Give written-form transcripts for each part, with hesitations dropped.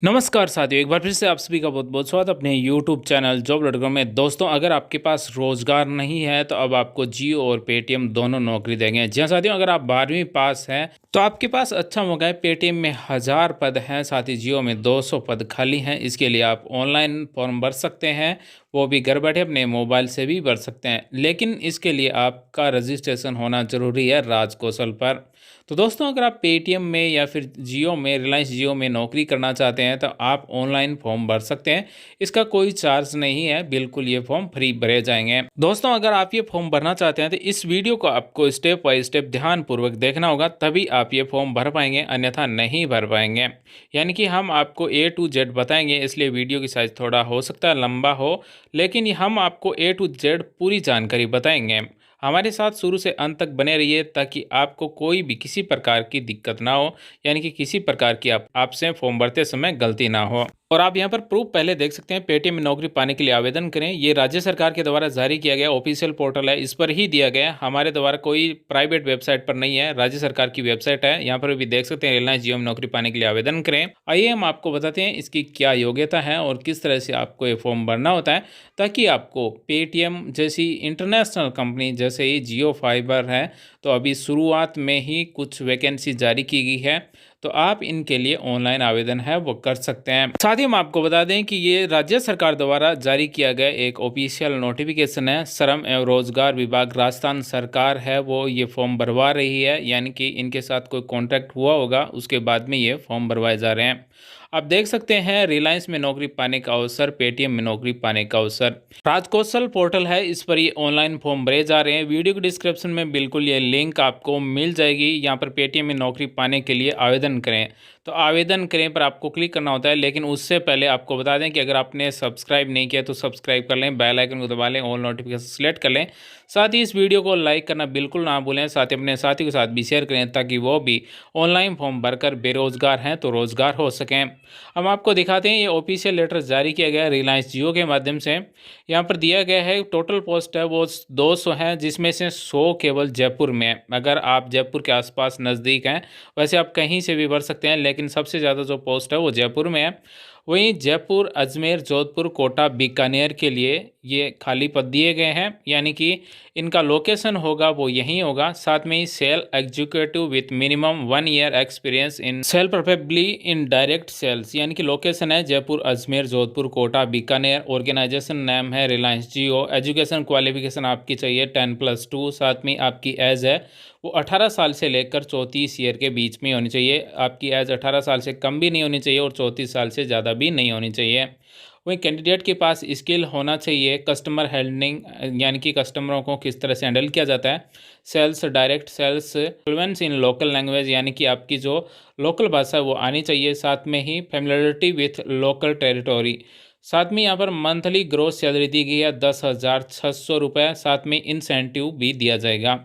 नमस्कार साथियों, एक बार फिर से आप सभी का बहुत बहुत स्वागत अपने यूट्यूब चैनल जॉब.com में। दोस्तों, अगर आपके पास रोज़गार नहीं है तो अब आपको जियो और पेटीएम दोनों नौकरी देंगे। जी हाँ साथियों, अगर आप 12वीं पास हैं तो आपके पास अच्छा मौका है। पेटीएम में 1000 पद हैं, साथ ही जियो में 200 पद खाली हैं। इसके लिए आप ऑनलाइन फॉर्म भर सकते हैं, वो भी घर बैठे अपने मोबाइल से भी भर सकते हैं। लेकिन इसके लिए आपका रजिस्ट्रेशन होना ज़रूरी है राजकौशल पर। तो दोस्तों, अगर आप पेटीएम में या फिर जियो में, रिलायंस जियो में नौकरी करना चाहते हैं तो आप ऑनलाइन फॉर्म भर सकते हैं। इसका कोई चार्ज नहीं है, बिल्कुल ये फॉर्म फ्री भरे जाएंगे। दोस्तों, अगर आप ये फॉर्म भरना चाहते हैं तो इस वीडियो को आपको स्टेप बाय स्टेप ध्यानपूर्वक देखना होगा, तभी आप ये फॉर्म भर पाएंगे, अन्यथा नहीं भर पाएंगे। यानी कि हम आपको A to Z बताएंगे, इसलिए वीडियो की साइज थोड़ा हो सकता है लंबा हो, लेकिन हम आपको A to Z पूरी जानकारी बताएंगे। हमारे साथ शुरू से अंत तक बने रहिए ताकि आपको कोई भी किसी प्रकार की दिक्कत ना हो, यानी कि किसी प्रकार की आपसे फॉर्म भरते समय गलती ना हो। और आप यहाँ पर प्रूफ पहले देख सकते हैं। पेटीएम में नौकरी पाने के लिए आवेदन करें, ये राज्य सरकार के द्वारा जारी किया गया ऑफिशियल पोर्टल है, इस पर ही दिया गया है। हमारे द्वारा कोई प्राइवेट वेबसाइट पर नहीं है, राज्य सरकार की वेबसाइट है। यहाँ पर भी देख सकते हैं, रिलायंस जियो में नौकरी पाने के लिए आवेदन करें। आइए हम आपको बताते हैं इसकी क्या योग्यता है और किस तरह से आपको ये फॉर्म भरना होता है, ताकि आपको पेटीएम जैसी इंटरनेशनल कंपनी, जैसे ही जियो फाइबर है, तो अभी शुरुआत में ही कुछ वैकेंसी जारी की गई है, तो आप इनके लिए ऑनलाइन आवेदन है वो कर सकते हैं। साथ ही हम आपको बता दें कि ये राज्य सरकार द्वारा जारी किया गया एक ऑफिशियल नोटिफिकेशन है। श्रम एवं रोजगार विभाग राजस्थान सरकार है वो ये फॉर्म भरवा रही है, यानी कि इनके साथ कोई कॉन्ट्रैक्ट हुआ होगा, उसके बाद में ये फॉर्म भरवाए जा रहे हैं। आप देख सकते हैं, रिलायंस में नौकरी पाने का अवसर, पेटीएम में नौकरी पाने का अवसर। राजकौशल पोर्टल है, इस पर ये ऑनलाइन फॉर्म भरे जा रहे हैं। वीडियो के डिस्क्रिप्शन में बिल्कुल ये लिंक आपको मिल जाएगी। यहाँ पर पेटीएम में नौकरी पाने के लिए आवेदन करें, तो आवेदन करें पर आपको क्लिक करना होता है। लेकिन उससे पहले आपको बता दें कि अगर आपने सब्सक्राइब नहीं किया तो सब्सक्राइब कर लें, बेल आइकन को दबा लें, ऑल नोटिफिकेशन सेलेक्ट कर लें। साथ ही इस वीडियो को लाइक करना बिल्कुल ना भूलें, साथ ही अपने साथियों के साथ भी शेयर करें, ताकि वो भी ऑनलाइन फॉर्म भरकर बेरोजगार हैं तो रोजगार हो सकें। हम आपको दिखाते हैं, ये ऑफिशियल लेटर जारी किया गया है रिलायंस जियो के माध्यम से। यहाँ पर दिया गया है टोटल पोस्ट है वो 200 है, जिसमें से 100 केवल जयपुर में है। अगर आप जयपुर के आसपास नज़दीक हैं, वैसे आप कहीं से भी भर सकते हैं, लेकिन सबसे ज़्यादा जो पोस्ट है वो जयपुर में है। वहीं जयपुर, अजमेर, जोधपुर, कोटा, बीकानेर के लिए ये खाली पद दिए गए हैं, यानी कि इनका लोकेशन होगा वो यहीं होगा। साथ में ही sale executive with minimum 1 year experience in sale, preferably in direct sales, यानी कि लोकेशन है जयपुर, अजमेर, जोधपुर, कोटा, बीकानेर। ऑर्गेनाइजेशन नेम है रिलायंस जियो। एजुकेशन क्वालिफिकेशन आपकी चाहिए 10+2। साथ में आपकी एज है वो 18 साल से लेकर 34 ईयर के बीच में होनी चाहिए। आपकी एज 18 साल से कम भी नहीं होनी चाहिए और 34 साल से ज़्यादा भी नहीं होनी चाहिए। वहीं कैंडिडेट के पास स्किल होना चाहिए कस्टमर हैंडलिंग, यानी कि कस्टमरों को किस तरह से हैंडल किया जाता है। सेल्स, डायरेक्ट सेल्स, फ्लुएंस इन लोकल लैंग्वेज, यानी कि आपकी जो लोकल भाषा है वो आनी चाहिए। साथ में ही फेमिलियरिटी विथ लोकल टेरिटोरी। साथ में यहाँ पर मंथली ग्रोस सैलरी दी गई है 10,600 रुपये। साथ में इंसेंटिव भी दिया जाएगा।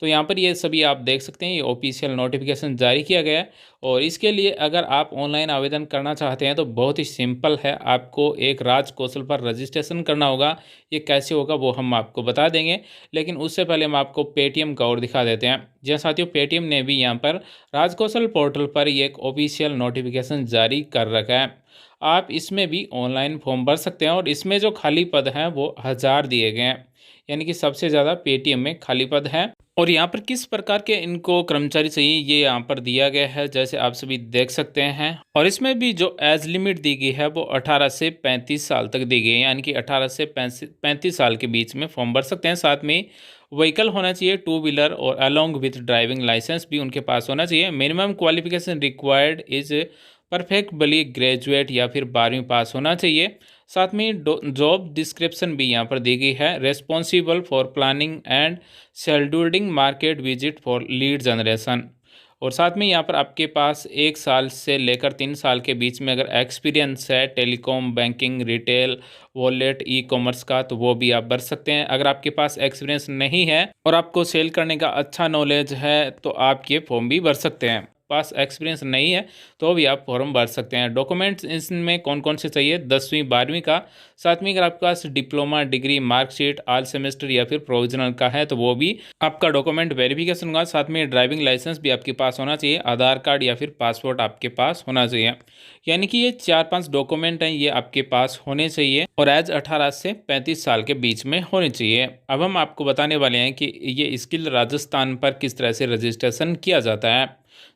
तो यहाँ पर ये सभी आप देख सकते हैं, ये ऑफिशियल नोटिफिकेशन जारी किया गया है। और इसके लिए अगर आप ऑनलाइन आवेदन करना चाहते हैं तो बहुत ही सिंपल है, आपको एक राजकौशल पर रजिस्ट्रेशन करना होगा। ये कैसे होगा वो हम आपको बता देंगे, लेकिन उससे पहले हम आपको पेटीएम का और दिखा देते हैं। जी हाँ साथियों, पेटीएम ने भी यहाँ पर राजकौशल पोर्टल पर ये एक ऑफिशियल नोटिफिकेशन जारी कर रखा है। आप इसमें भी ऑनलाइन फॉर्म भर सकते हैं और इसमें जो खाली पद हैं वो 1000 दिए गए हैं, यानी कि सबसे ज़्यादा पेटीएम में खाली पद हैं। और यहाँ पर किस प्रकार के इनको कर्मचारी चाहिए ये यहाँ पर दिया गया है, जैसे आप सभी देख सकते हैं। और इसमें भी जो एज लिमिट दी गई है वो 18 से 35 साल तक दी गई है, यानी कि 18 से 35 साल के बीच में फॉर्म भर सकते हैं। साथ में व्हीकल होना चाहिए 2 व्हीलर, और अलोंग विथ ड्राइविंग लाइसेंस भी उनके पास होना चाहिए। Minimum qualification required is perfectly graduate या फिर 12वीं पास होना चाहिए। साथ में जॉब डिस्क्रिप्शन भी यहाँ पर दी गई है, responsible for planning and scheduling market visit for lead generation. और साथ में यहाँ पर आपके पास 1 साल से लेकर 3 साल के बीच में अगर एक्सपीरियंस है telecom, banking, retail, wallet, e commerce का, तो वो भी आप भर सकते हैं। अगर आपके पास एक्सपीरियंस नहीं है और आपको सेल करने का अच्छा नॉलेज है तो आप ये फॉर्म भी भर सकते हैं। पास एक्सपीरियंस नहीं है तो भी आप फॉर्म भर सकते हैं। डॉक्यूमेंट्स इसमें कौन कौन से चाहिए, 10वीं 12वीं का, साथ में अगर आपके पास diploma degree marksheet all semester या फिर प्रोविजनल का है तो वो भी आपका डॉक्यूमेंट वेरिफिकेशन होगा। साथ में ड्राइविंग लाइसेंस भी आपके पास होना चाहिए, आधार कार्ड या फिर पासपोर्ट आपके पास होना चाहिए। यानी कि ये 4-5 डॉक्यूमेंट हैं, ये आपके पास होने चाहिए और एज 18 से 35 साल के बीच में होने चाहिए। अब हम आपको बताने वाले हैं कि ये स्किल राजस्थान पर किस तरह से रजिस्ट्रेशन किया जाता है।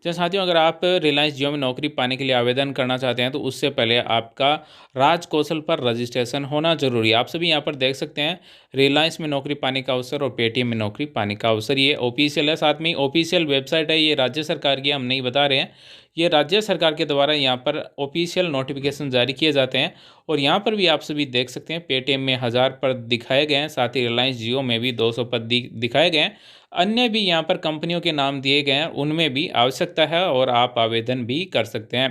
जैसे साथियों, अगर आप रिलायंस जियो में नौकरी पाने के लिए आवेदन करना चाहते हैं तो उससे पहले आपका राज कौशल पर रजिस्ट्रेशन होना जरूरी है। आप सभी यहाँ पर देख सकते हैं, रिलायंस में नौकरी पाने का अवसर और पेटीएम में नौकरी पाने का अवसर, ये ऑफिशियल है। साथ में ऑफिशियल वेबसाइट है, ये राज्य सरकार की, हम नहीं बता रहे हैं, ये राज्य सरकार के द्वारा यहाँ पर ऑफिशियल नोटिफिकेशन जारी किए जाते हैं। और यहाँ पर भी आप सभी देख सकते हैं, पेटीएम में 1000 पद दिखाए गए हैं, साथ ही रिलायंस जियो में भी 200 पद दिखाए गए हैं। अन्य भी यहाँ पर कंपनियों के नाम दिए गए हैं, उनमें भी आवश्यकता है और आप आवेदन भी कर सकते हैं।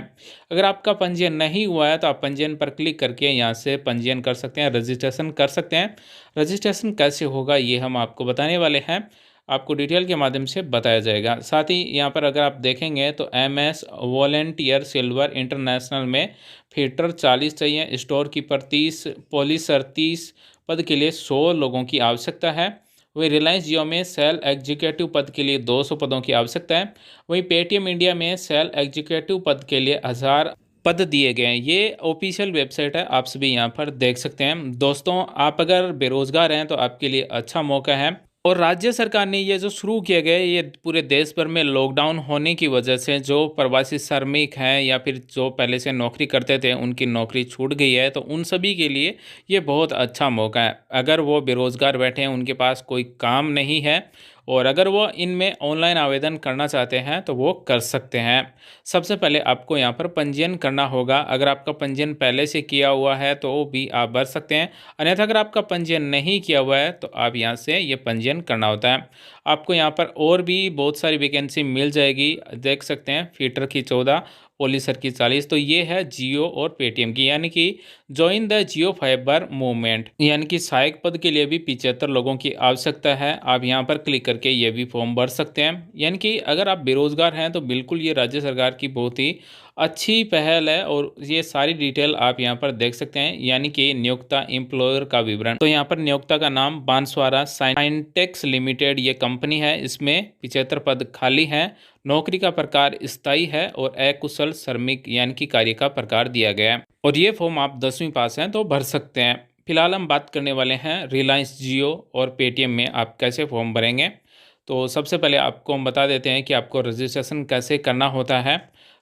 अगर आपका पंजीयन नहीं हुआ है तो आप पंजीयन पर क्लिक करके यहाँ से पंजीयन कर सकते हैं, रजिस्ट्रेशन कर सकते हैं। रजिस्ट्रेशन कैसे होगा ये हम आपको बताने वाले हैं, आपको डिटेल के माध्यम से बताया जाएगा। साथ ही यहाँ पर अगर आप देखेंगे तो MS वॉलेंटियर सिल्वर इंटरनेशनल में फिटर 40 चाहिए, स्टोर कीपर 30, पॉलिसर 30 पद के लिए 100 लोगों की आवश्यकता है। वहीं रिलायंस जियो में सेल एग्जीक्यूटिव पद के लिए 200 पदों की आवश्यकता है। वहीं पेटीएम इंडिया में सेल एग्जीक्यूटिव पद के लिए 1000 पद दिए गए हैं। ये ऑफिशियल वेबसाइट है, आप सभी यहाँ पर देख सकते हैं। दोस्तों, आप अगर बेरोजगार हैं तो आपके लिए अच्छा मौका है। और राज्य सरकार ने ये जो शुरू किए गए, ये पूरे देश भर में लॉकडाउन होने की वजह से जो प्रवासी श्रमिक हैं या फिर जो पहले से नौकरी करते थे उनकी नौकरी छूट गई है, तो उन सभी के लिए ये बहुत अच्छा मौका है। अगर वो बेरोज़गार बैठे हैं, उनके पास कोई काम नहीं है और अगर वो इनमें ऑनलाइन आवेदन करना चाहते हैं तो वो कर सकते हैं। सबसे पहले आपको यहाँ पर पंजीयन करना होगा। अगर आपका पंजीयन पहले से किया हुआ है तो वो भी आप भर सकते हैं, अन्यथा अगर आपका पंजीयन नहीं किया हुआ है तो आप यहाँ से ये पंजीयन करना होता है। आपको यहाँ पर और भी बहुत सारी वैकेंसी मिल जाएगी, देख सकते हैं, फीटर की 14, पॉलिसर की 40। तो ये है जियो और पेटीएम की, यानी कि join the Jio fibre movement, यानी कि सहायक पद के लिए भी 75 लोगों की आवश्यकता है। आप यहाँ पर क्लिक करके ये भी फॉर्म भर सकते हैं। यानी कि अगर आप बेरोजगार हैं तो बिल्कुल ये राज्य सरकार की बहुत ही अच्छी पहल है और ये सारी डिटेल आप यहाँ पर देख सकते हैं। यानी कि नियोक्ता एम्प्लॉयर का विवरण, तो यहाँ पर नियोक्ता का नाम बांसवाड़ा साइंटेक्स लिमिटेड ये कंपनी है, इसमें 75 पद खाली हैं। नौकरी का प्रकार स्थायी है और अकुशल श्रमिक यानी कि कार्य का प्रकार दिया गया है। और ये फॉर्म आप 10वीं पास हैं तो भर सकते हैं। फिलहाल हम बात करने वाले हैं रिलायंस जियो और पेटीएम में आप कैसे फॉर्म भरेंगे। तो सबसे पहले आपको हम बता देते हैं कि आपको रजिस्ट्रेशन कैसे करना होता है।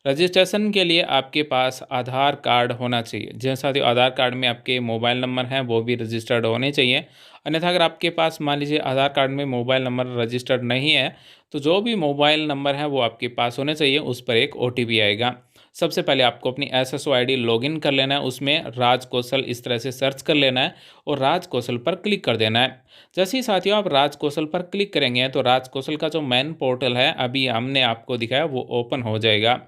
रजिस्ट्रेशन के लिए आपके पास आधार कार्ड होना चाहिए। जैसा कि आधार कार्ड में आपके मोबाइल नंबर हैं वो भी रजिस्टर्ड होने चाहिए। अन्यथा अगर आपके पास मान लीजिए आधार कार्ड में मोबाइल नंबर रजिस्टर्ड नहीं है तो जो भी मोबाइल नंबर है वो आपके पास होने चाहिए, उस पर एक OTP आएगा। सबसे पहले आपको अपनी SSO ID लॉगिन कर लेना है, उसमें राज कौशल इस तरह से सर्च कर लेना है और राज कौशल पर क्लिक कर देना है। जैसे ही साथियों आप राज कौशल पर क्लिक करेंगे तो राज कौशल का जो मेन पोर्टल है अभी हमने आपको दिखाया वो ओपन हो जाएगा।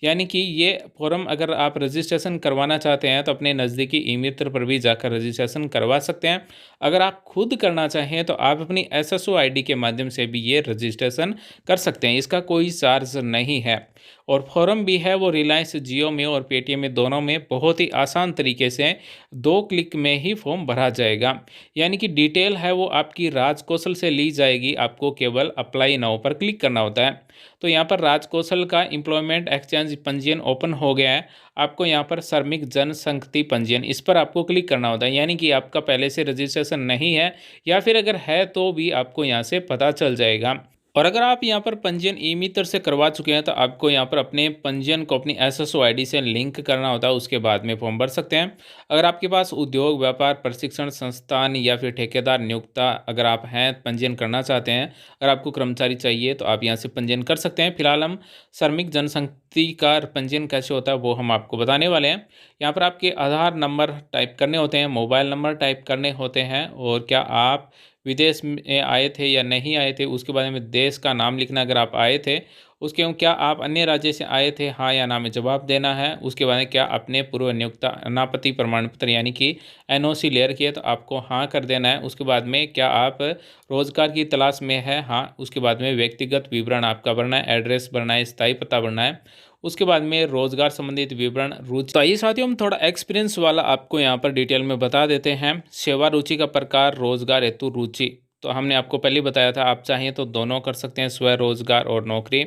यानी कि ये फॉर्म अगर आप रजिस्ट्रेशन करवाना चाहते हैं तो अपने नज़दीकी ई-मित्र पर भी जाकर रजिस्ट्रेशन करवा सकते हैं। अगर आप खुद करना चाहें तो आप अपनी SSO ID के माध्यम से भी ये रजिस्ट्रेशन कर सकते हैं, इसका कोई चार्ज नहीं है। और फॉर्म भी है वो रिलायंस जियो में और पेटीएम में दोनों में बहुत ही आसान तरीके से 2 क्लिक में ही फॉर्म भरा जाएगा। यानी कि डिटेल है वो आपकी राज कौशल से ली जाएगी, आपको केवल अप्लाई नाउ पर क्लिक करना होता है। तो यहाँ पर राज कौशल का एम्प्लॉयमेंट एक्सचेंज पंजीयन ओपन हो गया है। आपको यहाँ पर श्रमिक जनशक्ति पंजीयन इस पर आपको क्लिक करना होता है। यानी कि आपका पहले से रजिस्ट्रेशन नहीं है या फिर अगर है तो भी आपको यहाँ से पता चल जाएगा। और अगर आप यहाँ पर पंजीयन ई-मित्र से करवा चुके हैं तो आपको यहाँ पर अपने पंजीयन को अपनी SSO ID से लिंक करना होता है, उसके बाद में फॉर्म भर सकते हैं। अगर आपके पास उद्योग व्यापार प्रशिक्षण संस्थान या फिर ठेकेदार नियोक्ता अगर आप हैं पंजीयन करना चाहते हैं, अगर आपको कर्मचारी चाहिए तो आप यहाँ से पंजीयन कर सकते हैं। फिलहाल हम श्रमिक जनशक्ति का पंजीयन कैसे होता है वो हम आपको बताने वाले हैं। यहाँ पर आपके आधार नंबर टाइप करने होते हैं, मोबाइल नंबर टाइप करने होते हैं और क्या आप विदेश में आए थे या नहीं आए थे उसके बारे में देश का नाम लिखना अगर आप आए थे, उसके बाद क्या आप अन्य राज्य से आए थे, हाँ या ना में जवाब देना है। उसके बाद क्या आपने पूर्व नियुक्त अनापत्ति प्रमाण पत्र यानी कि एनओसी लेयर किया तो आपको हाँ कर देना है। उसके बाद में क्या आप रोजगार की तलाश में है, हाँ। उसके बाद में व्यक्तिगत विवरण आपका भरना है, एड्रेस भरना है, स्थायी पता भरना है। उसके बाद में रोजगार संबंधित विवरण, रुचि। तो ये साथियों हम थोड़ा एक्सपीरियंस वाला आपको यहाँ पर डिटेल में बता देते हैं। सेवा रुचि का प्रकार, रोजगार हेतु रुचि, तो हमने आपको पहले बताया था, आप चाहें तो दोनों कर सकते हैं, स्वरोजगार और नौकरी।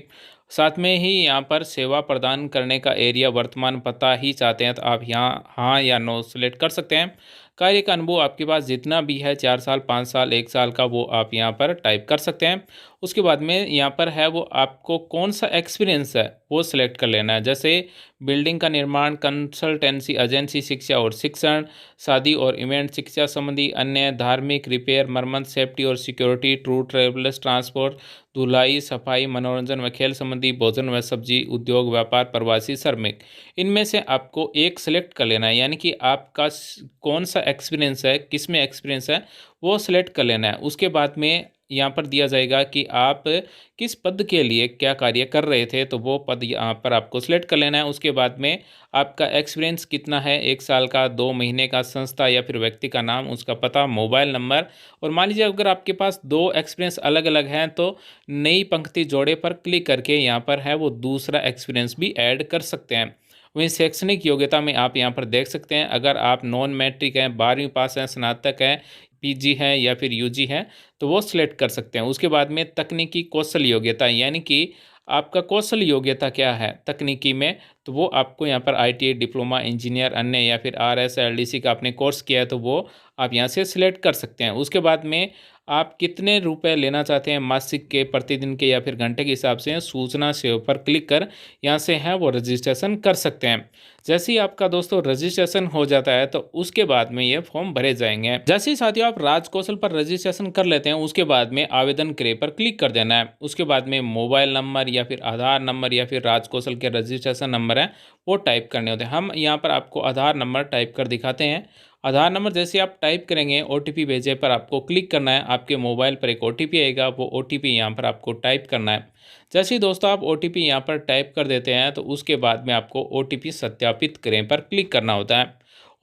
साथ में ही यहाँ पर सेवा प्रदान करने का एरिया, वर्तमान पता ही चाहते हैं तो आप यहाँ हाँ या नो सेलेक्ट कर सकते हैं। कार्य का अनुभव आपके पास जितना भी है, 4 साल, 5 साल, 1 साल का, वो आप यहाँ पर टाइप कर सकते हैं। उसके बाद में यहाँ पर है वो आपको कौन सा एक्सपीरियंस है वो सिलेक्ट कर लेना है। जैसे बिल्डिंग का निर्माण, कंसल्टेंसी एजेंसी, शिक्षा और शिक्षण, शादी और इवेंट, शिक्षा संबंधी, अन्य, धार्मिक, रिपेयर, मरम्मत, सेफ्टी और सिक्योरिटी, टूर ट्रेवल्स, ट्रांसपोर्ट, धुलाई, सफाई, मनोरंजन व खेल संबंधी, भोजन व सब्जी, उद्योग, व्यापार, प्रवासी श्रमिक। इनमें से आपको एक सिलेक्ट कर लेना है, यानी कि आपका कौन सा एक्सपीरियंस है, किस में एक्सपीरियंस है, वो सिलेक्ट कर लेना है। उसके बाद में यहाँ पर दिया जाएगा कि आप किस पद के लिए क्या कार्य कर रहे थे, तो वो पद यहाँ पर आपको सिलेक्ट कर लेना है। उसके बाद में आपका एक्सपीरियंस कितना है, 1 साल का, 2 महीने का, संस्था या फिर व्यक्ति का नाम, उसका पता, मोबाइल नंबर। और मान लीजिए अगर आपके पास 2 एक्सपीरियंस अलग अलग हैं तो नई पंक्ति जोड़े पर क्लिक करके यहाँ पर है वो दूसरा एक्सपीरियंस भी ऐड कर सकते हैं। वहीं शैक्षणिक योग्यता में आप यहाँ पर देख सकते हैं, अगर आप नॉन मैट्रिक हैं, 12वीं पास हैं, स्नातक हैं, पीजी है या फिर यूजी है, तो वो सिलेक्ट कर सकते हैं। उसके बाद में तकनीकी कौशल योग्यता, यानी कि आपका कौशल योग्यता क्या है तकनीकी में, तो वो आपको यहाँ पर आईटीआई, डिप्लोमा, इंजीनियर, अन्य या फिर आरएस एलडीसी का आपने कोर्स किया है तो वो आप यहाँ से सिलेक्ट कर सकते हैं। उसके बाद में आप कितने रुपए लेना चाहते हैं, मासिक के, प्रतिदिन के या फिर घंटे के हिसाब से, सूचना सेव पर क्लिक कर यहाँ से है वो रजिस्ट्रेशन कर सकते हैं। जैसे ही आपका दोस्तों रजिस्ट्रेशन हो जाता है तो उसके बाद में ये फॉर्म भरे जाएंगे। जैसे ही साथियों आप राजकौशल पर रजिस्ट्रेशन कर लेते हैं, उसके बाद में आवेदन करे पर क्लिक कर देना है। उसके बाद में मोबाइल नंबर या फिर आधार नंबर या फिर राजकौशल के रजिस्ट्रेशन नंबर है वो टाइप करने होते हैं। हम यहाँ पर आपको आधार नंबर टाइप कर दिखाते हैं। आधार नंबर जैसे आप टाइप करेंगे, ओटीपी भेजे पर आपको क्लिक करना है। आपके मोबाइल पर एक ओटीपी आएगा, वो ओटीपी यहाँ पर आपको टाइप करना है। जैसे ही दोस्तों आप ओटीपी यहाँ पर टाइप कर देते हैं तो उसके बाद में आपको ओटीपी सत्यापित करें पर क्लिक करना होता है,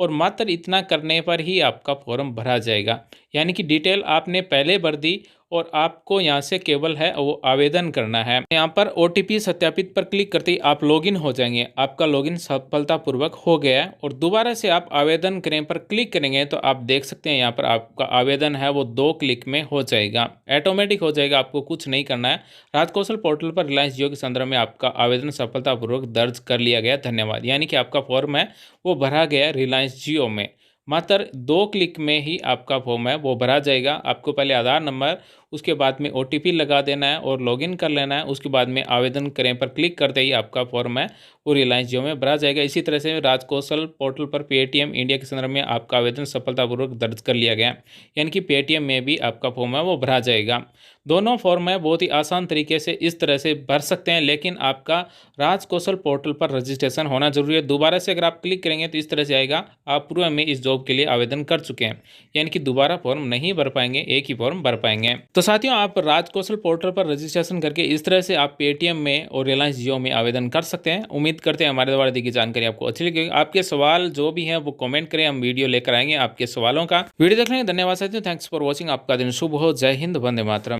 और मात्र इतना करने पर ही आपका फॉर्म भरा जाएगा। यानी कि डिटेल आपने पहले भर दी और आपको यहाँ से केवल है वो आवेदन करना है। यहाँ पर ओटीपी सत्यापित पर क्लिक करते ही आप लॉगिन हो जाएंगे। आपका लॉगिन सफलतापूर्वक हो गया है और दोबारा से आप आवेदन करें पर क्लिक करेंगे तो आप देख सकते हैं यहाँ पर आपका आवेदन है वो 2 क्लिक में हो जाएगा, ऑटोमेटिक हो जाएगा, आपको कुछ नहीं करना है। राजकौशल पोर्टल पर रिलायंस जियो के संदर्भ में आपका आवेदन सफलतापूर्वक दर्ज कर लिया गया, धन्यवाद। यानी कि आपका फॉर्म है वो भरा गया रिलायंस जियो में। मात्र 2 क्लिक में ही आपका फॉर्म है वो भरा जाएगा। आपको पहले आधार नंबर, उसके बाद में ओटीपी लगा देना है और लॉगिन कर लेना है। उसके बाद में आवेदन करें पर क्लिक करते ही आपका फॉर्म है वो रिलायंस जियो में भरा जाएगा। इसी तरह से राजकौशल पोर्टल पर पेटीएम इंडिया के संदर्भ में आपका आवेदन सफलतापूर्वक दर्ज कर लिया गया, यानी कि पेटीएम में भी आपका फॉर्म है वो भरा जाएगा। दोनों फॉर्म है बहुत ही आसान तरीके से इस तरह से भर सकते हैं, लेकिन आपका राजकौशल पोर्टल पर रजिस्ट्रेशन होना जरूरी है। दोबारा से अगर आप क्लिक करेंगे तो इस तरह से आएगा, आप पूर्व में इस जॉब के लिए आवेदन कर चुके हैं, यानी कि दोबारा फॉर्म नहीं भर पाएंगे, एक ही फॉर्म भर पाएंगे। तो साथियों आप राजकौशल पोर्टल पर रजिस्ट्रेशन करके इस तरह से आप पेटीएम में और रिलायंस जियो में आवेदन कर सकते हैं। उम्मीद करते हैं हमारे द्वारा दी गई जानकारी आपको अच्छी लगेगी। आपके सवाल जो भी हैं वो कमेंट करें, हम वीडियो लेकर आएंगे आपके सवालों का। वीडियो देखने के लिए धन्यवाद साथियों, थैंक्स फॉर वॉचिंग। आपका दिन शुभ हो। जय हिंद, वंदे मातरम।